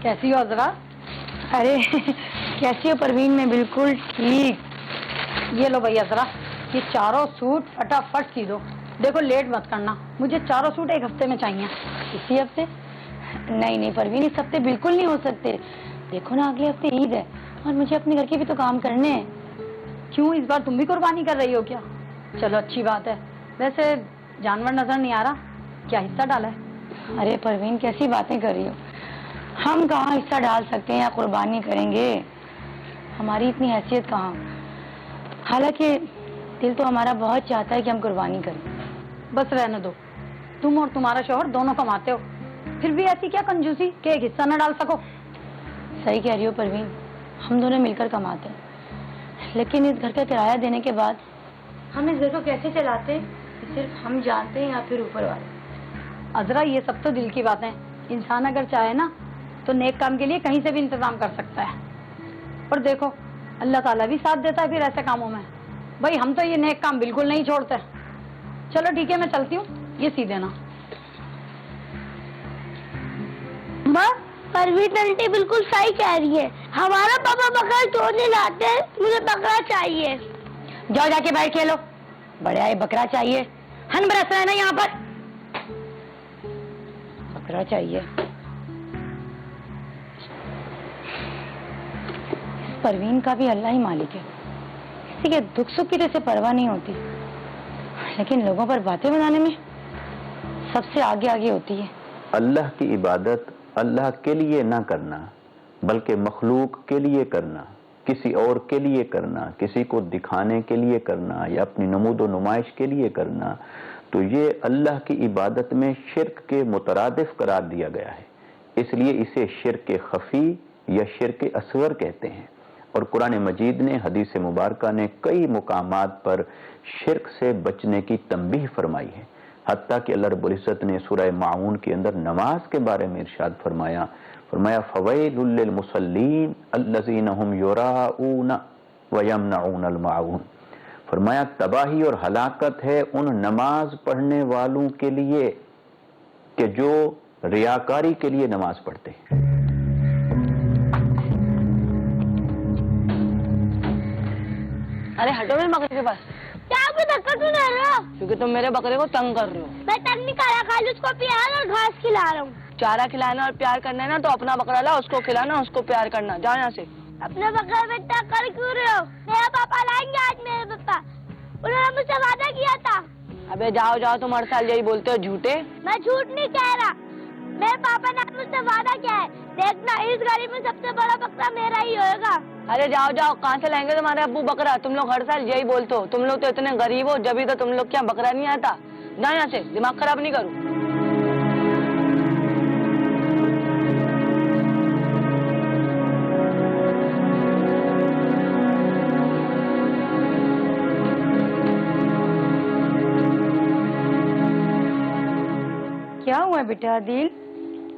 کیسی ہو عذرا؟ ارے کیسی ہو پروین؟ میں بالکل ٹھیک. یہ لو بھائی عذرا، یہ چاروں سوٹ فٹافٹ سی دو. دیکھو لیٹ مت کرنا، مجھے چاروں سوٹ ایک ہفتے میں چاہیے. اسی ہفتے؟ نہیں پروین، اس ہفتے بالکل نہیں ہو سکتے. دیکھو نا اگلے ہفتے عید ہے اور مجھے اپنے گھر کے بھی تو کام کرنے ہیں. کیوں اس بار تم بھی قربانی کر رہی ہو کیا؟ چلو اچھی بات ہے. ویسے جانور نظر نہیں آ رہا، کیا حصہ ڈالا ہے؟ ارے پروین کیسی باتیں کر رہی ہو؟ ہم کہاں حصہ ڈال سکتے ہیں یا قربانی کریں گے؟ ہماری اتنی حیثیت کہاں. حالانکہ دل تو ہمارا بہت چاہتا ہے کہ ہم قربانی کریں. بس رہنے دو، تم اور تمہارا شوہر دونوں کماتے ہو، پھر بھی ایسی کیا کنجوسی کہ ایک حصہ نہ ڈال سکو؟ صحیح کہہ رہی ہو پروین، ہم دونوں مل کر کماتے ہیں، لیکن اس گھر کا کرایہ دینے کے بعد ہم اس گھر کو کیسے چلاتے ہیں یہ صرف ہم جانتے ہیں یا پھر اوپر والے. عذرا یہ سب تو دل کی باتیں. انسان اگر چاہے نا تو نیک کام کے لیے کہیں سے بھی انتظام کر سکتا ہے. اور دیکھو اللہ تعالیٰ بھی ساتھ دیتا ہے پھر ایسے کاموں میں. بھائی ہم تو یہ نیک کام بالکل نہیں چھوڑتے. چلو ٹھیک ہے میں چلتی ہوں، یہ سی دینا. ماں پروین آنٹی بالکل صحیح کہہ رہی ہے. ہمارا پاپا بکرا تو نہیں لاتے، مجھے بکرا چاہیے. جاؤ جا کے بیٹھ کھیلو. بڑے آئے بکرا چاہیے، ہن برس رہا ہے نا یہاں پر. بکرا چاہیے. پروین کا بھی اللہ ہی مالک ہے، کسی کے دکھ سکھ کی جیسے پرواہ نہیں ہوتی، لیکن لوگوں پر باتیں بنانے میں سب سے آگے آگے ہوتی ہے. اللہ کی عبادت اللہ کے لیے نہ کرنا بلکہ مخلوق کے لیے کرنا، کسی اور کے لیے کرنا، کسی کو دکھانے کے لیے کرنا یا اپنی نمود و نمائش کے لیے کرنا، تو یہ اللہ کی عبادت میں شرک کے مترادف قرار دیا گیا ہے. اس لیے اسے شرک خفی یا شرک اصغر کہتے ہیں. اور قرآن مجید نے، حدیث مبارکہ نے کئی مقامات پر شرک سے بچنے کی تنبیہ فرمائی ہے. حتیٰ کہ اللہ رب العزت نے سورہ معون کے اندر نماز کے بارے میں ارشاد فرمایا فویل للمصلین الذین هم یراؤون ویمنعون الماعون. فرمایا تباہی اور ہلاکت ہے ان نماز پڑھنے والوں کے لیے کہ جو ریاکاری کے لیے نماز پڑھتے ہیں. ارے ہٹو میرے بکرے کے پاس. کیا آپ دھکا کیوں دے رہے ہو؟ کیونکہ تم میرے بکرے کو تنگ کر رہے ہو. میں تنگ نہیں کر رہا، خالی اس کو پیار اور گھاس کھلا رہا ہوں. چارہ کھلانا اور پیار کرنا ہے نا تو اپنا بکرا لا، اس کو کھلانا، اس کو پیار کرنا. جاؤ یہاں سے. اپنے بکرے میں اتنا کر کیوں رہے ہو؟ میرا پاپا لائیں گے آج. میرے پاپا انہوں نے مجھ سے وعدہ کیا تھا. ابے جاؤ جاؤ، تم ہر سال یہی بولتے ہو جھوٹے. میں جھوٹ نہیں کہہ رہا، میرے پاپا نے مجھ سے وعدہ کیا ہے. دیکھنا اس گلی میں سب سے بڑا بکرا میرا ہی ہوئے گا. ارے جاؤ جاؤ، کہاں سے لائیں گے تمہارے ابو بکرا؟ تم لوگ ہر سال یہی بولتے ہو. تم لوگ تو اتنے غریب ہو، جبھی تو تم لوگ کیا بکرا نہیں آتا. جاؤ یہاں سے، دماغ خراب نہیں کرو. کیا ہوا ہے بیٹا عادل؟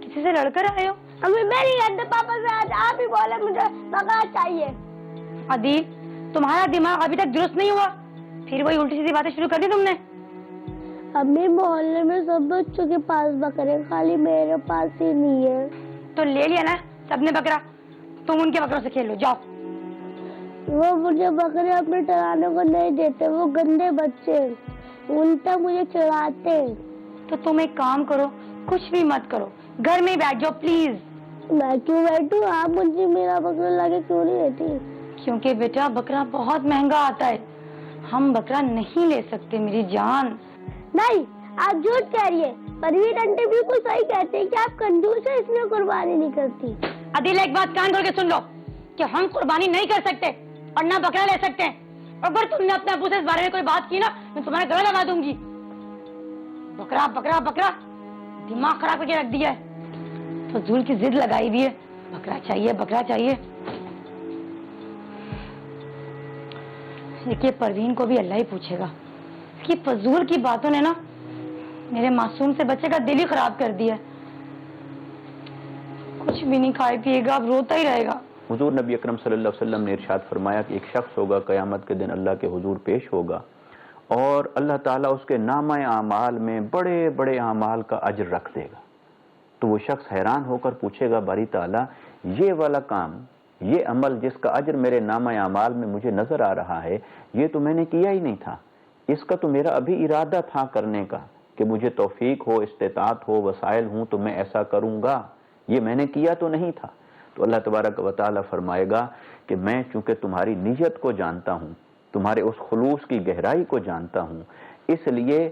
کسی سے لڑ کر آئے ہو؟ امی میری گھر پاپا سے آج آپ ہی بولے مجھے بکرا چاہیے. عادل تمہارا دماغ ابھی تک درست نہیں ہوا، پھر وہی الٹی سیدھی باتیں شروع کر دی تم نے. امی محلے میں سب بچوں کے پاس بکرے، خالی میرے پاس ہی نہیں ہے. تو لے لیا نا سب نے بکرا، تم ان کے بکروں سے کھیلو. جاؤ. وہ مجھے بکرے اپنے ٹرانے کو نہیں دیتے، وہ گندے بچے الٹا مجھے چڑھاتے. تو تم ایک کام کرو، کچھ بھی مت کرو، گھر میں ہی بیٹھ جاؤ پلیز. میں کیوں بیٹھوں؟ آپ مجھے میرا بکرا لا کے کیوں نہیں دیتی؟ کیونکہ بیٹا بکرا بہت مہنگا آتا ہے، ہم بکرا نہیں لے سکتے میری جان. نہیں آپ جھوٹ کہہ رہی ہے. پروین آنٹی بالکل صحیح کہتے ہیں کہ آپ کنجوس ہیں، اس لیے قربانی نہیں کرتی. عادل ایک بات کان کھول کے سن لو کہ ہم قربانی نہیں کر سکتے اور نہ بکرا لے سکتے ہیں. اگر تم نے اپنے ابو سے اس بارے میں کوئی بات کی نا میں تمہارا گلا لگا دوں گی. بکرا بکرا بکرا دماغ خراب کر کے رکھ دیا ہے، فضول کی ضد لگائی بھی ہے. بکرا چاہیے بکرا چاہیے. دیکھیے پروین کو بھی اللہ ہی پوچھے گا. اس کی فضول کی باتوں نے نا میرے معصوم سے بچے کا دل ہی خراب کر دیا. کچھ بھی نہیں کھائے پیے گا، اب روتا ہی رہے گا. حضور نبی اکرم صلی اللہ علیہ وسلم نے ارشاد فرمایا کہ ایک شخص ہوگا قیامت کے دن اللہ کے حضور پیش ہوگا اور اللہ تعالیٰ اس کے نامہ اعمال میں بڑے بڑے اعمال کا اجر رکھ دے گا. تو تو وہ شخص حیران ہو کر پوچھے گا باری تعالیٰ یہ والا کام، یہ عمل جس کا اجر میرے نامہ اعمال میں مجھے نظر آ رہا ہے، یہ تو میں نے کیا ہی نہیں تھا، اس کا تو میرا ابھی ارادہ تھا کرنے کا کہ مجھے توفیق ہو، استطاعت ہو، وسائل ہوں تو میں ایسا کروں گا، یہ میں نے کیا تو نہیں تھا۔ تو اللہ تبارک و تعالیٰ فرمائے گا کہ میں چونکہ تمہاری نیت کو جانتا ہوں، تمہارے اس خلوص کی گہرائی کو جانتا ہوں، اس لیے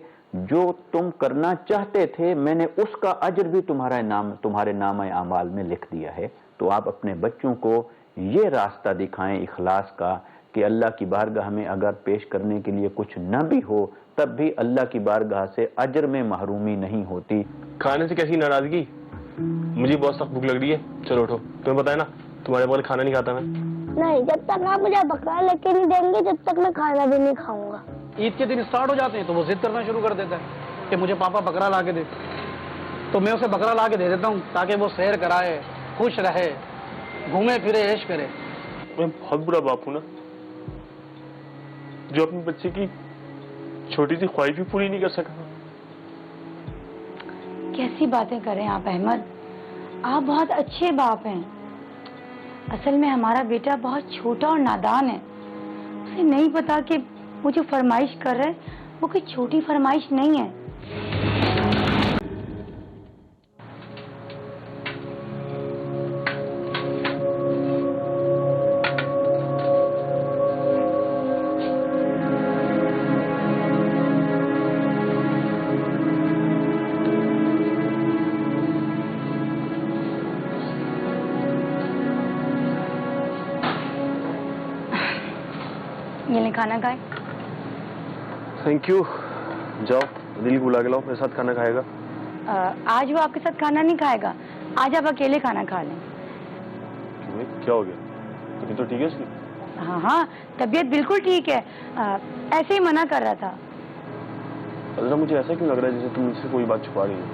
جو تم کرنا چاہتے تھے میں نے اس کا اجر بھی تمہارے نامہ اعمال میں لکھ دیا ہے۔ تو آپ اپنے بچوں کو یہ راستہ دکھائیں اخلاص کا کہ اللہ کی بارگاہ میں اگر پیش کرنے کے لیے کچھ نہ بھی ہو تب بھی اللہ کی بارگاہ سے اجر میں محرومی نہیں ہوتی۔ کھانے سے کیسی ناراضگی؟ مجھے بہت سخت بھوک لگ رہی ہے، چلو اٹھو، تمہیں پتا ہے نا تمہارے بغیر کھانا نہیں کھاتا میں۔ نہیں، جب تک آپ مجھے بکرا لے کے نہیں دیں گے جب تک میں کھانا بھی نہیں کھاؤں گا۔ عید کے دن اسٹارٹ ہو جاتے ہیں تو وہ ضد کرنا شروع کر دیتا ہے کہ مجھے پاپا بکرا لا کے دے، تو میں اسے بکرا لا کے دے دیتا ہوں تاکہ وہ سیر کرائے، خوش رہے، گھومے پھرے، عیش کرے۔ میں بہت برا باپ ہوں نا، جو اپنے بچے کی چھوٹی سی خواہش بھی پوری نہیں کر سکا۔ کیسی باتیں کریں آپ احمد، آپ بہت اچھے باپ ہیں۔ اصل میں ہمارا بیٹا بہت چھوٹا اور نادان ہے، اسے نہیں پتا کہ وہ جو فرمائش کر رہے وہ کوئی چھوٹی فرمائش نہیں ہے۔ یہ کھانا کھائیں۔ تھینک یو، جاؤ دل کو بلا کے لاؤ، میرے ساتھ کھانا کھائے گا۔ آج وہ آپ کے ساتھ کھانا نہیں کھائے گا، آج آپ اکیلے کھانا کھا لیں۔ کیا ہو گیا؟ طبیعت تو ٹھیک ہے اس کی؟ ہاں ہاں، طبیعت بالکل ٹھیک ہے، ایسے ہی منع کر رہا تھا۔ عذرا مجھے ایسا کیوں لگ رہا ہے جیسے تم مجھ سے کوئی بات چھپا رہی ہو؟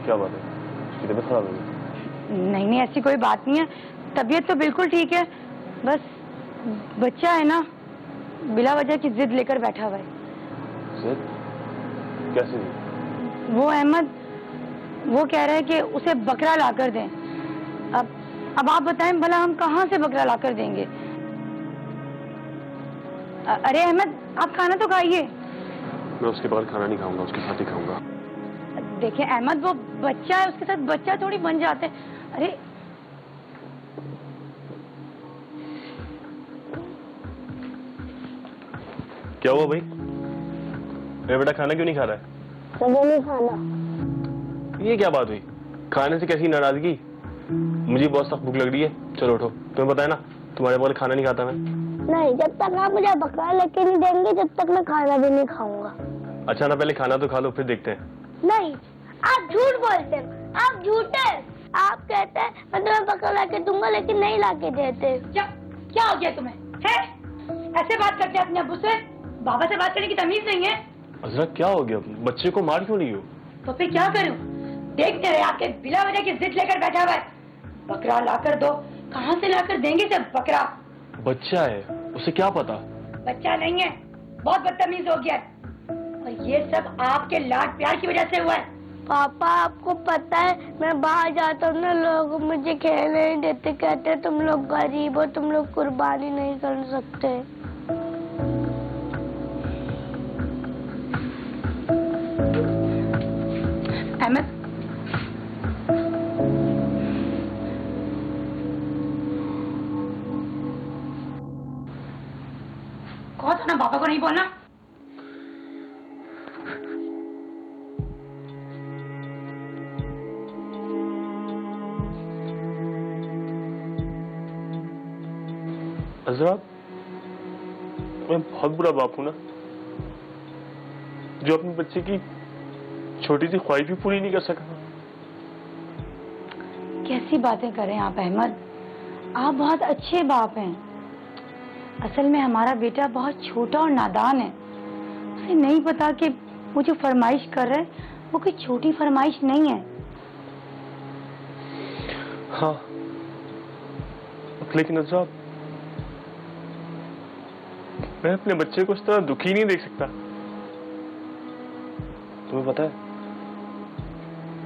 کیا بات ہے؟ اس کی طبیعت خراب ہو گئی؟ نہیں نہیں، ایسی کوئی بات نہیں ہے، طبیعت تو بالکل ٹھیک ہے، بس بچہ ہے نا بلا وجہ کی ضد لے کر بیٹھا ہوا ہے۔ ضد؟ کیسے ضد؟ وہ احمد وہ کہہ رہے ہیں کہ اسے بکرا لا کر دیں۔ اب آپ بتائیں بھلا ہم کہاں سے بکرا لا کر دیں گے؟ ارے احمد آپ کھانا تو کھائیے۔ میں اس کے بعد کھانا نہیں کھاؤں گا، اس کے ساتھ ہی کھاؤں گا۔ دیکھیں احمد وہ بچہ ہے، اس کے ساتھ بچہ تھوڑی بن جاتے ہیں۔ ارے کیا ہوا بھائی؟ میرا بیٹا کھانا کیوں نہیں کھا رہا ہے؟ مجھے نہیں کھانا۔ یہ کیا بات ہوئی؟ کھانے سے کیسی ناراضگی؟ مجھے بہت سخت بھوک لگ رہی ہے، چلو اٹھو، تمہیں پتا ہے نا تمہارے بغیر کھانا نہیں کھاتا میں۔ نہیں، جب تک آپ مجھے بکرا لے کے نہیں دیں گے جب تک میں کھانا بھی نہیں کھاؤں گا۔ اچھا نا پہلے کھانا تو کھا لو پھر دیکھتے ہیں۔ نہیں، آپ جھوٹ بولتے ہیں، آپ جھوٹے ہیں۔ آپ کہتے ہیں میں تمہیں بکرا لا کے دوں گا لیکن نہیں لا کے دیتے۔ کیا ہو گیا تمہیں؟ ایسے بات کرتے اپنے ابو سے؟ بابا سے بات کرنے کی تمیز نہیں ہے؟ عذرا کیا ہو گیا؟ بچے کو مار کیوں نہیں ہو؟ تو پھر کیا کروں؟ دیکھتے رہے آپ کے بلا وجہ کی ضد لے کر بیٹھا ہوا ہے۔ بکرا لا کر دو، کہاں سے لا کر دیں گے سب بکرا؟ بچہ ہے، اسے کیا پتا؟ بچہ نہیں ہے، بہت بدتمیز ہو گیا ہے، اور یہ سب آپ کے لاڈ پیار کی وجہ سے ہوا ہے۔ پاپا آپ کو پتا ہے میں باہر جاتا ہوں نا لوگ مجھے کھیلنے نہیں دیتے، کہتے ہیں تم لوگ غریب ہو، تم لوگ قربانی نہیں کر سکتے۔ احمد کہو تو نا بابا کو نہیں بولنا۔ عذرا میں بہت برا باپ ہوں نا، جو اپنے بچے کی چھوٹی سی خواہش بھی پوری نہیں کر سکا۔ کیسی باتیں کریں آپ احمد، آپ بہت اچھے باپ ہیں۔ اصل میں ہمارا بیٹا بہت چھوٹا اور نادان ہے، اسے نہیں پتا کہ وہ جو فرمائش کر رہے وہ کوئی چھوٹی فرمائش نہیں ہے۔ ہاں لیکن عذرا میں اپنے بچے کو اس طرح دکھی نہیں دیکھ سکتا۔ تمہیں پتا ہے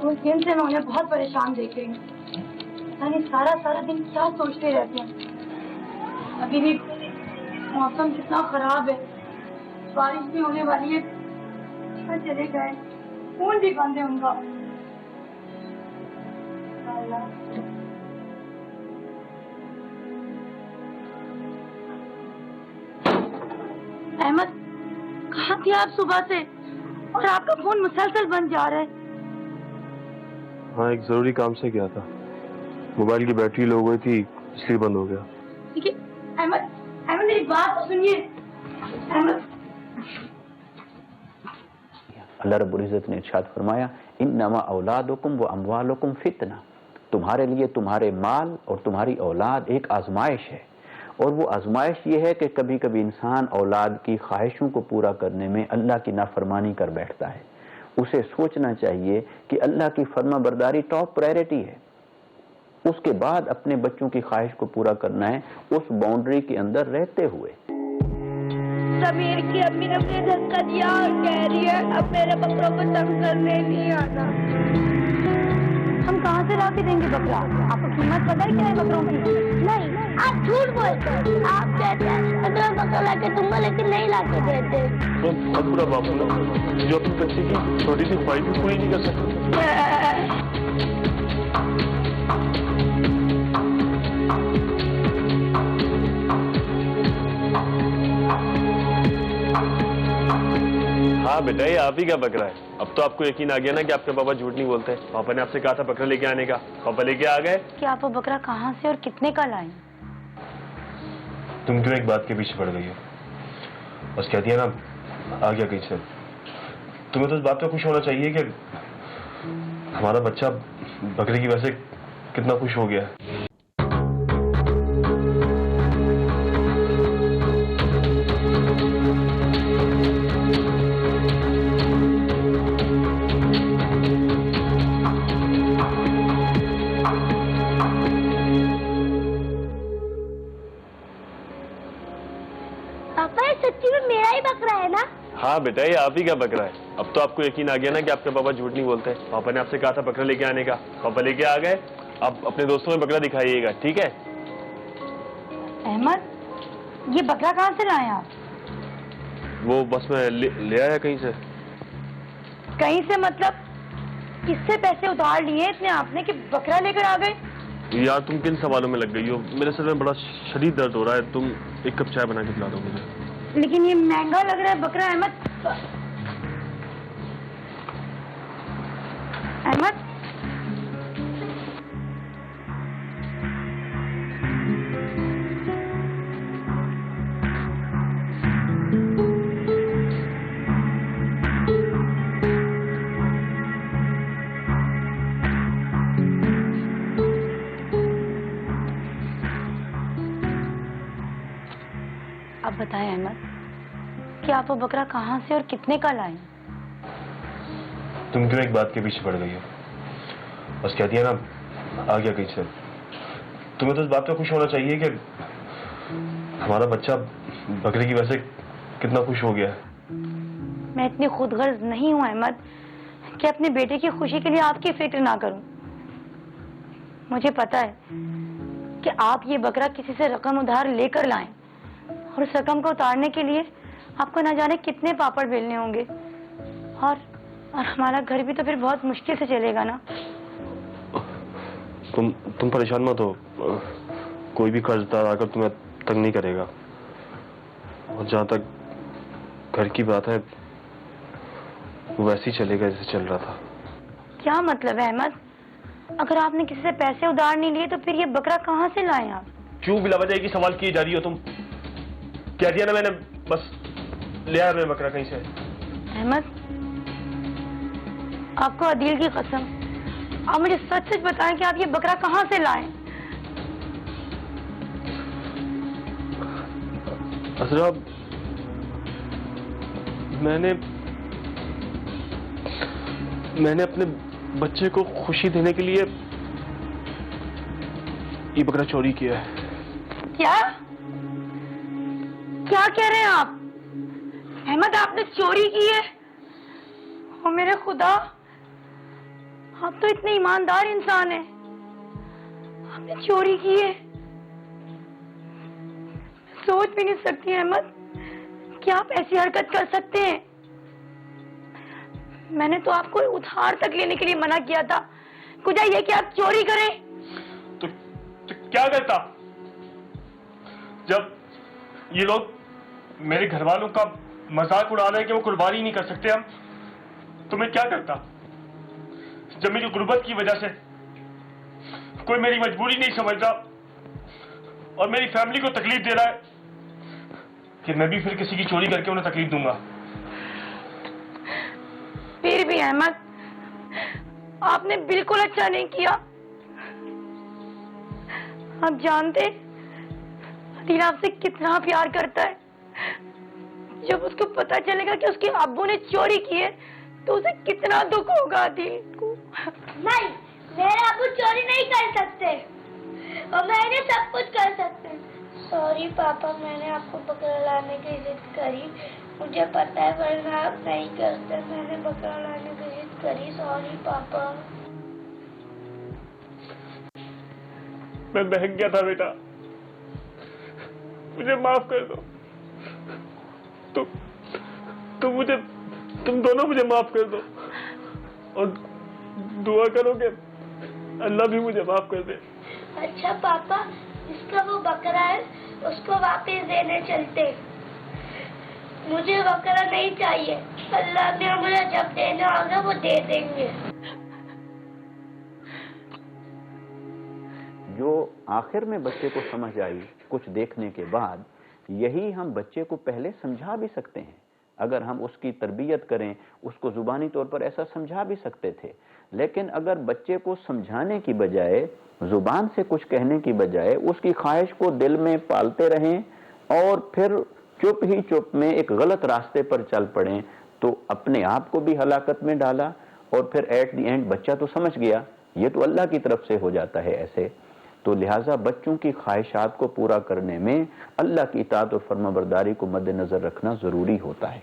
اس دن سے میں انہیں بہت پریشان دیکھ رہی ہوں. یعنی سارا دن کیا سوچتے رہتے ہیں. ابھی بھی موسم کتنا خراب ہے, بارش بھی ہونے والی ہے. کہاں چلے گئے؟ فون بھی بند ہے ان کا. احمد, کہاں تھے آپ صبح سے اور آپ کا فون مسلسل بند جا رہا ہے؟ ہاں, ایک ضروری کام سے گیا تھا. موبائل کی بیٹری لو گئی تھی, اس لیے بند ہو گیا. دیکھیے احمد, میری بات سنیے. احمد, اللہ رب العزت نے ارشاد فرمایا انما اولادکم و اموالکم فتنہ, تمہارے لیے تمہارے مال اور تمہاری اولاد ایک آزمائش ہے. اور وہ آزمائش یہ ہے کہ کبھی کبھی انسان اولاد کی خواہشوں کو پورا کرنے میں اللہ کی نافرمانی کر بیٹھتا ہے. اسے سوچنا چاہیے کہ اللہ کی فرما برداری ٹاپ پرائرٹی ہے, اس کے بعد اپنے بچوں کی خواہش کو پورا کرنا ہے اس باؤنڈری کے اندر رہتے ہوئے. سمیر کی امی نے مجھے دھکا دیا اور کہہ رہی ہے اب میرے بکروں کو تنگ کرنے نہیں آنا. ہم کہاں سے لا کے دیں گے بکرا؟ آپ کو قیمت پتہ ہے کیا ہے بکروں کی؟ نہیں, آپ جھوٹ بولتے ہیں. آپ کہتے ہیں اگر بکرا لا کے دوں گا لیکن نہیں لا کے دیتے. تو اب برا باپ ہونا جو اپنی بچے کی چھوٹی سی خواہش بھی پوری نہیں کر سکتے. ہاں بیٹا, یہ آپ ہی کا بکرا ہے. اب تو آپ کو یقین آ گیا نا کہ آپ کے پاپا جھوٹ نہیں بولتے. پاپا نے آپ سے کہا تھا بکرا لے کے آنے کا, پاپا لے کے آ گئے. کہ آپ وہ بکرا کہاں سے اور کتنے کا لائیں؟ تم کیوں ایک بات کے پیچھے پڑ گئی ہو؟ بس کہتی ہے نا آ گیا کہیں سے. تمہیں تو اس بات پہ خوش ہونا چاہیے کہ ہمارا بچہ بکرے کی وجہ سے کتنا خوش ہو گیا ہے. پاپا, یہ سچی میں میرا ہی بکرا ہے نا؟ ہاں بیٹا, یہ آپ ہی کا بکرا ہے. اب تو آپ کو یقین آ گیا نا کہ آپ کے پاپا جھوٹ نہیں بولتے. پاپا نے آپ سے کہا تھا بکرا لے کے آنے کا, پاپا لے کے آ گئے. اب اپنے دوستوں میں بکرا دکھائیے گا, ٹھیک ہے؟ احمد, یہ بکرا کہاں سے لائے آپ؟ وہ بس میں لے آیا کہیں سے. کہیں سے مطلب کس سے پیسے ادھار لیے اتنے آپ نے کہ بکرا لے کر آ گئے؟ یار تم کن سوالوں میں لگ گئی ہو؟ میرے سر میں بڑا شدید درد ہو رہا ہے. تم ایک کپ چائے بنا کے پلا دو مجھے. لیکن یہ مہنگا لگ رہا ہے بکرا. احمد, احمد, اب بتائیں احمد کہ آپ وہ بکرا کہاں سے اور کتنے کا لائیں؟ تم کیوں ایک بات کے پیچھے پڑ گئی ہو؟ بس کہتی ہے نا آ گیا کہیں سے. تمہیں تو اس بات پہ خوش ہونا چاہیے کہ ہمارا بچہ بکرے کی وجہ سے کتنا خوش ہو گیا ہے. میں اتنی خود غرض نہیں ہوں احمد کہ اپنے بیٹے کی خوشی کے لیے آپ کی فکر نہ کروں. مجھے پتا ہے کہ آپ یہ بکرا کسی سے رقم ادھار لے کر لائیں اور اس رقم کو اتارنے کے لیے آپ کو نہ جانے کتنے پاپڑ بیلنے ہوں گے, اور ہمارا گھر بھی تو پھر بہت مشکل سے چلے گا نا. تم پریشان مت ہو, کوئی بھی قرض دار آ کر تمہیں تنگ نہیں کرے گا. اور جہاں تک گھر کی بات ہے وہ ویسے ہی چلے گا جیسے چل رہا تھا. کیا مطلب ہے احمد؟ اگر آپ نے کسی سے پیسے ادھار نہیں لیے تو پھر یہ بکرا کہاں سے لائیں آپ؟ کیوں بلا وجہ کی سوال کیے جا رہی ہو تم؟ کہہ دیا نا میں نے, بس لے آیا میں بکرا کہیں سے. احمد, آپ کو عدیل کی قسم, آپ مجھے سچ سچ بتائیں کہ آپ یہ بکرا کہاں سے لائیں؟ اسرا, میں نے اپنے بچے کو خوشی دینے کے لیے یہ بکرا چوری کیا ہے. کیا کیا کہہ رہے ہیں آپ؟ احمد, آپ نے چوری کی ہے؟ او میرے خدا, آپ تو اتنے ایماندار انسان ہیں، آپ نے چوری کی ہے؟ سوچ بھی نہیں سکتی احمد کہ آپ ایسی حرکت کر سکتے ہیں۔ میں نے تو آپ کو ادھار تک لینے کے لیے منع کیا تھا، کچھ یہ کہ آپ چوری کریں۔ تو کیا کرتا جب یہ لوگ میرے گھر والوں کا مذاق اڑا رہے ہیں کہ وہ قربانی نہیں کر سکتے ہم، تو میں کیا کرتا؟ جب میری غربت کی وجہ سے کوئی میری مجبوری نہیں سمجھتا اور میری فیملی کو تکلیف دے رہا ہے، کہ میں بھی پھر کسی کی چوری کر کے انہیں تکلیف دوں گا؟ پھر بھی احمد آپ نے بالکل اچھا نہیں کیا۔ آپ جانتے عدیل آپ سے کتنا پیار کرتا ہے، جب اس کو پتا چلے گا کہ اس کے ابو نے چوری کی ہے تو اسے کتنا دکھ ہوگا عدیل کو۔ نہیں، میرے ابو چوری نہیں کر سکتے اور میں نے سب کچھ کر سکتے۔ سوری پاپا، میں نے آپ کو بکرا لانے کی ضد کری، مجھے پتا ہے ورنہ آپ نہیں کرتے، میں نے بکرا لانے کی ضد کری، سوری پاپا۔ میں بہک گیا تھا بیٹا، مجھے معاف کر دو، تم دونوں مجھے معاف کر دو اور دعا کرو کہ اللہ بھی مجھے معاف کر دے۔ اچھا پاپا، اس کا وہ بکرا ہے اس کو واپس دینے چلتے، مجھے بکرا نہیں چاہیے، اللہ نے مجھے جب دینا ہوگا وہ دے دیں گے۔ جو آخر میں بچے کو سمجھ آئی کچھ دیکھنے کے بعد، یہی ہم بچے کو پہلے سمجھا بھی سکتے ہیں۔ اگر ہم اس کی تربیت کریں، اس کو زبانی طور پر ایسا سمجھا بھی سکتے تھے، لیکن اگر بچے کو سمجھانے کی بجائے، زبان سے کچھ کہنے کی بجائے اس کی خواہش کو دل میں پالتے رہیں اور پھر چپ ہی چپ میں ایک غلط راستے پر چل پڑیں، تو اپنے آپ کو بھی ہلاکت میں ڈالا اور پھر ایٹ دی اینڈ بچہ تو سمجھ گیا یہ تو اللہ کی طرف سے ہو جاتا ہے ایسے۔ تو لہٰذا بچوں کی خواہشات کو پورا کرنے میں اللہ کی اطاعت اور فرمانبرداری کو مد نظر رکھنا ضروری ہوتا ہے۔